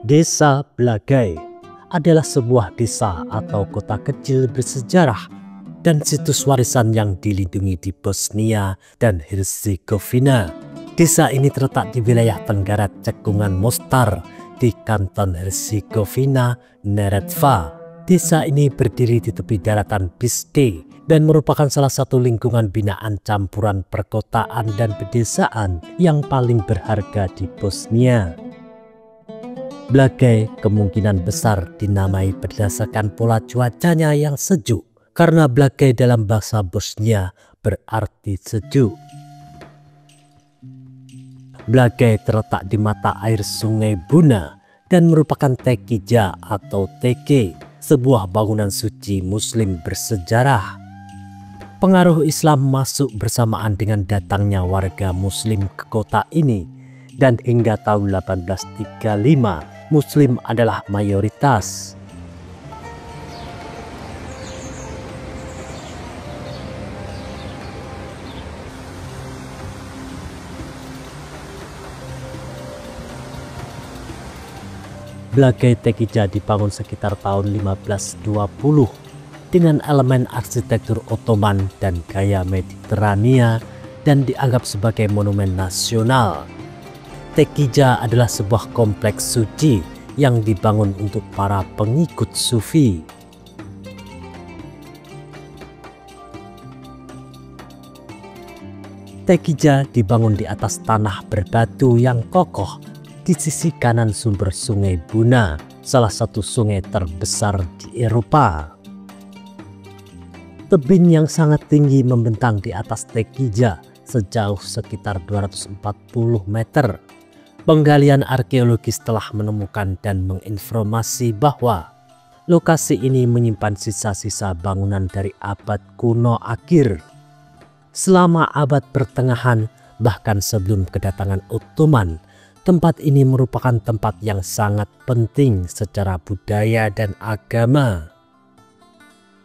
Desa Blagai adalah sebuah desa atau kota kecil bersejarah dan situs warisan yang dilindungi di Bosnia dan Herzegovina. Desa ini terletak di wilayah tenggara cekungan Mostar di kanton Herzegovina, Neretva. Desa ini berdiri di tepi daratan Biste dan merupakan salah satu lingkungan binaan campuran perkotaan dan pedesaan yang paling berharga di Bosnia. Blagai kemungkinan besar dinamai berdasarkan pola cuacanya yang sejuk, karena Blagai dalam bahasa Bosnia berarti sejuk. Blagai terletak di mata air Sungai Buna dan merupakan tekija atau teke, sebuah bangunan suci Muslim bersejarah. Pengaruh Islam masuk bersamaan dengan datangnya warga Muslim ke kota ini, dan hingga tahun 1835 Muslim adalah mayoritas. Blagai Tekija dibangun sekitar tahun 1520 dengan elemen arsitektur Ottoman dan gaya Mediterania dan dianggap sebagai monumen nasional. Tekija adalah sebuah kompleks suci yang dibangun untuk para pengikut Sufi. Tekija dibangun di atas tanah berbatu yang kokoh di sisi kanan sumber Sungai Buna, salah satu sungai terbesar di Eropa. Tebing yang sangat tinggi membentang di atas Tekija sejauh sekitar 240 meter. Penggalian arkeologis telah menemukan dan menginformasi bahwa lokasi ini menyimpan sisa-sisa bangunan dari abad kuno akhir. Selama abad pertengahan, bahkan sebelum kedatangan Ottoman, tempat ini merupakan tempat yang sangat penting secara budaya dan agama.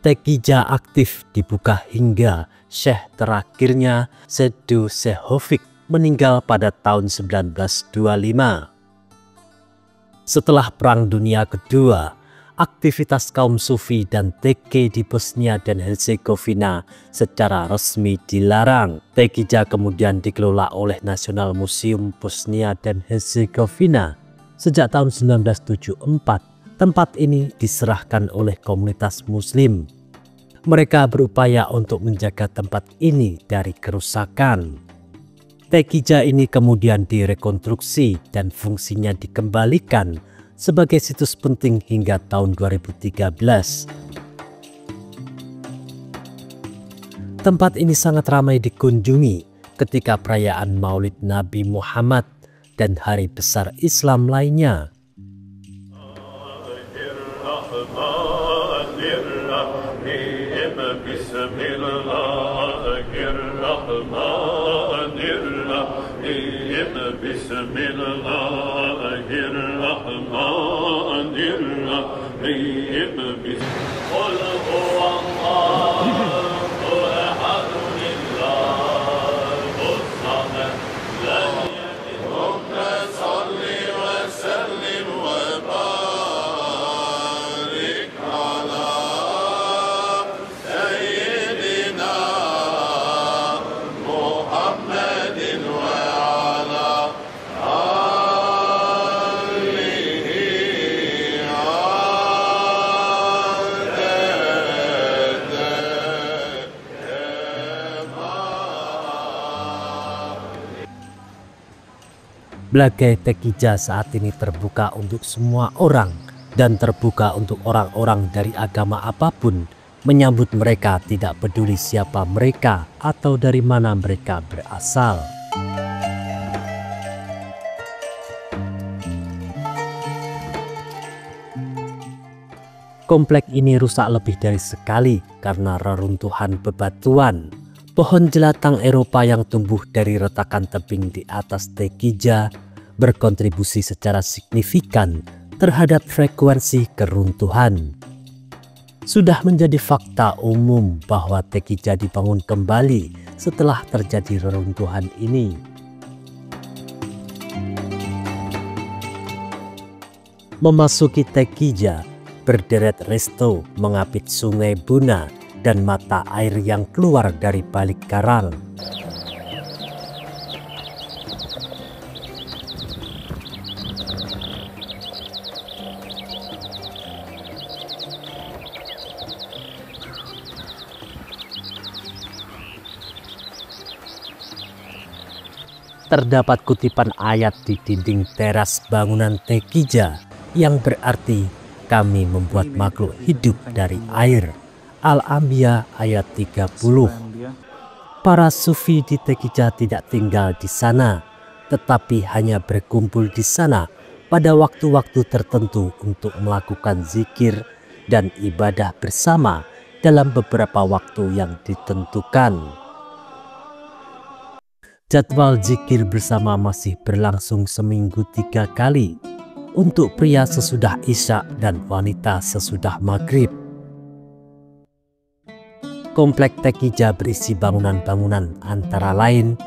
Tekija aktif dibuka hingga Syekh terakhirnya Sedo Sehovic meninggal pada tahun 1925. Setelah Perang Dunia Kedua, aktivitas kaum Sufi dan teke di Bosnia dan Herzegovina secara resmi dilarang. Tekija kemudian dikelola oleh National Museum Bosnia dan Herzegovina. Sejak tahun 1974, tempat ini diserahkan oleh komunitas Muslim. Mereka berupaya untuk menjaga tempat ini dari kerusakan. Tekija ini kemudian direkonstruksi dan fungsinya dikembalikan sebagai situs penting hingga tahun 2013. Tempat ini sangat ramai dikunjungi ketika perayaan Maulid Nabi Muhammad dan hari besar Islam lainnya. Blagai Tekija saat ini terbuka untuk semua orang dan terbuka untuk orang-orang dari agama apapun, menyambut mereka tidak peduli siapa mereka atau dari mana mereka berasal. Kompleks ini rusak lebih dari sekali karena reruntuhan bebatuan. Pohon jelatang Eropa yang tumbuh dari retakan tebing di atas Tekija berkontribusi secara signifikan terhadap frekuensi keruntuhan. Sudah menjadi fakta umum bahwa Tekija dibangun kembali setelah terjadi reruntuhan ini. Memasuki Tekija, berderet resto mengapit sungai Buna dan mata air yang keluar dari balik karang. Terdapat kutipan ayat di dinding teras bangunan Tekija yang berarti kami membuat makhluk hidup dari air. Al-Anbiya ayat 30. Para sufi di Tekija tidak tinggal di sana, tetapi hanya berkumpul di sana pada waktu-waktu tertentu untuk melakukan zikir dan ibadah bersama dalam beberapa waktu yang ditentukan. Jadwal zikir bersama masih berlangsung seminggu 3 kali untuk pria sesudah Isya dan wanita sesudah maghrib. Komplek Tekija berisi bangunan-bangunan antara lain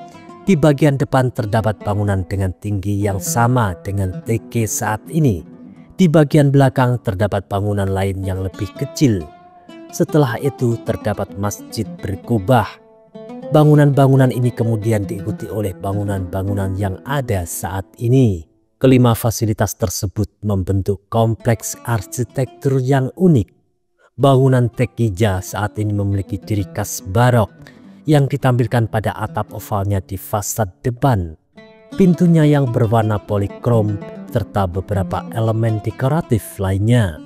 di bagian depan terdapat bangunan dengan tinggi yang sama dengan TK saat ini. Di bagian belakang terdapat bangunan lain yang lebih kecil. Setelah itu terdapat masjid berkubah. Bangunan-bangunan ini kemudian diikuti oleh bangunan-bangunan yang ada saat ini. Kelima fasilitas tersebut membentuk kompleks arsitektur yang unik. Bangunan Tekija saat ini memiliki ciri khas barok yang ditampilkan pada atap ovalnya di fasad depan. Pintunya yang berwarna polikrom serta beberapa elemen dekoratif lainnya.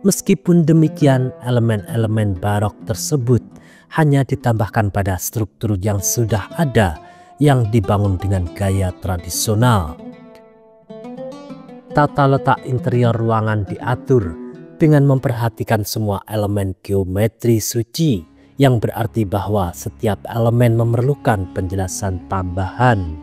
Meskipun demikian, elemen-elemen barok tersebut hanya ditambahkan pada struktur yang sudah ada yang dibangun dengan gaya tradisional. Tata letak interior ruangan diatur dengan memperhatikan semua elemen geometri suci, yang berarti bahwa setiap elemen memerlukan penjelasan tambahan.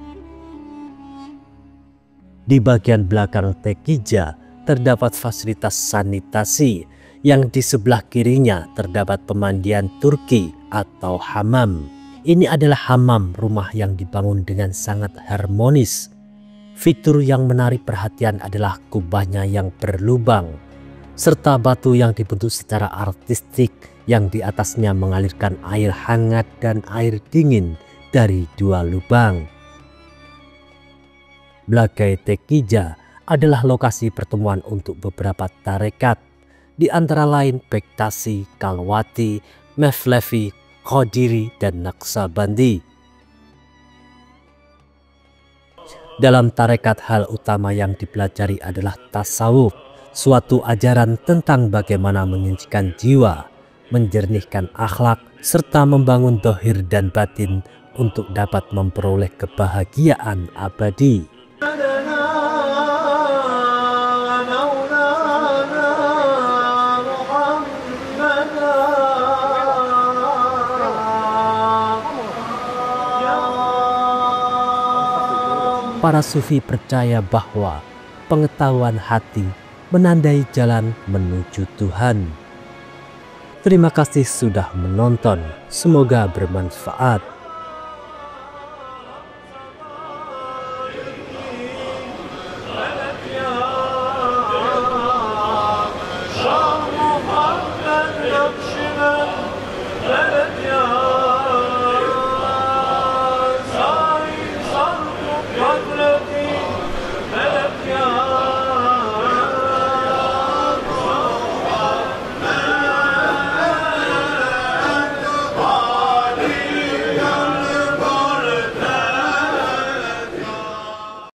Di bagian belakang Tekija terdapat fasilitas sanitasi, yang di sebelah kirinya terdapat pemandian Turki atau hammam. Ini adalah hammam rumah yang dibangun dengan sangat harmonis. Fitur yang menarik perhatian adalah kubahnya yang berlubang, serta batu yang dibentuk secara artistik yang di atasnya mengalirkan air hangat dan air dingin dari 2 lubang. Blagai Tekija adalah lokasi pertemuan untuk beberapa tarekat, di antara lain Bektashi, Kalwati, Mevlevi, Qadiri, dan Naqsabandi. Dalam tarekat hal utama yang dipelajari adalah tasawuf, suatu ajaran tentang bagaimana menyucikan jiwa, menjernihkan akhlak, serta membangun dohir dan batin untuk dapat memperoleh kebahagiaan abadi. Para sufi percaya bahwa pengetahuan hati menandai jalan menuju Tuhan. Terima kasih sudah menonton, semoga bermanfaat.